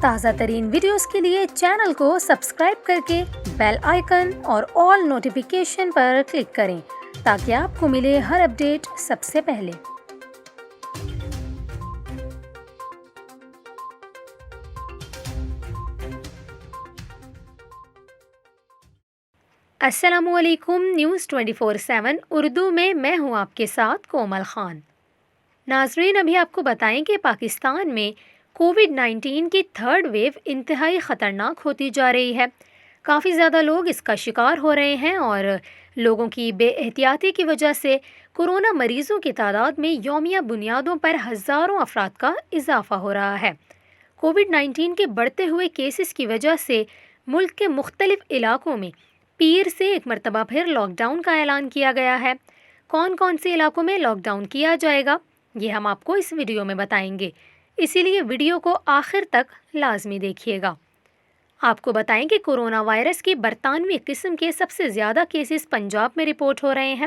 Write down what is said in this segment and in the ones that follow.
تازہ ترین ویڈیوز کے لیے چینل کو سبسکرائب کر کے بیل آئیکن اور آل نوٹیفیکیشن پر کلک کریں تاکہ آپ کو ملے ہر اپڈیٹ سب سے پہلے۔ السلام علیکم، نیوز 24/7 اردو میں ہوں آپ کے ساتھ کومل خان۔ ناظرین، ابھی آپ کو بتائیں کہ پاکستان میں کووڈ-19 کی تھرڈ ویو انتہائی خطرناک ہوتی جا رہی ہے۔ کافی زیادہ لوگ اس کا شکار ہو رہے ہیں اور لوگوں کی بے احتیاطی کی وجہ سے کورونا مریضوں کی تعداد میں یومیہ بنیادوں پر ہزاروں افراد کا اضافہ ہو رہا ہے۔ کووڈ-19 کے بڑھتے ہوئے کیسز کی وجہ سے ملک کے مختلف علاقوں میں پیر سے ایک مرتبہ پھر لاک ڈاؤن کا اعلان کیا گیا ہے۔ کون کون سے علاقوں میں لاک ڈاؤن کیا جائے گا، یہ ہم آپ کو اس ویڈیو میں بتائیں گے، اسی لیے ویڈیو کو آخر تک لازمی دیکھیے گا۔ آپ کو بتائیں کہ کورونا وائرس کی برطانوی قسم کے سب سے زیادہ کیسز پنجاب میں رپورٹ ہو رہے ہیں،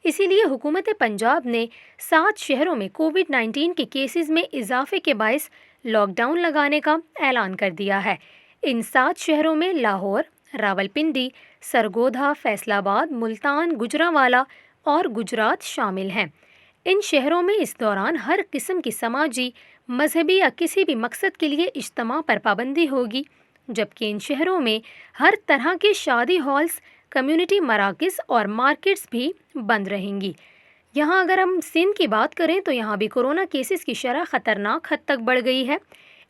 اسی لیے حکومت پنجاب نے 7 شہروں میں کووڈ-19 کے کیسز میں اضافے کے باعث لاک ڈاؤن لگانے کا اعلان کر دیا ہے۔ ان 7 شہروں میں لاہور، راولپنڈی، سرگودھا، فیصل آباد، ملتان، گوجرانوالہ اور گجرات شامل ہیں۔ ان شہروں میں اس دوران ہر قسم کی سماجی، مذہبی یا کسی بھی مقصد کے لیے اجتماع پر پابندی ہوگی، جبکہ ان شہروں میں ہر طرح کے شادی ہالز، کمیونٹی مراکز اور مارکیٹس بھی بند رہیں گی۔ یہاں اگر ہم سندھ کی بات کریں تو یہاں بھی کورونا کیسز کی شرح خطرناک حد تک بڑھ گئی ہے۔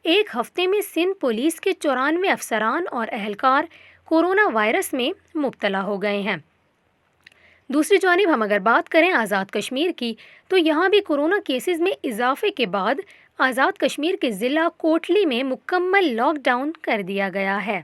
ایک ہفتے میں سندھ پولیس کے 94 افسران اور اہلکار کورونا وائرس میں مبتلا ہو گئے ہیں۔ دوسری جانب ہم اگر بات کریں آزاد کشمیر کی تو یہاں بھی کورونا کیسز میں اضافے کے بعد آزاد کشمیر کے ضلع کوٹلی میں مکمل لاک ڈاؤن کر دیا گیا ہے۔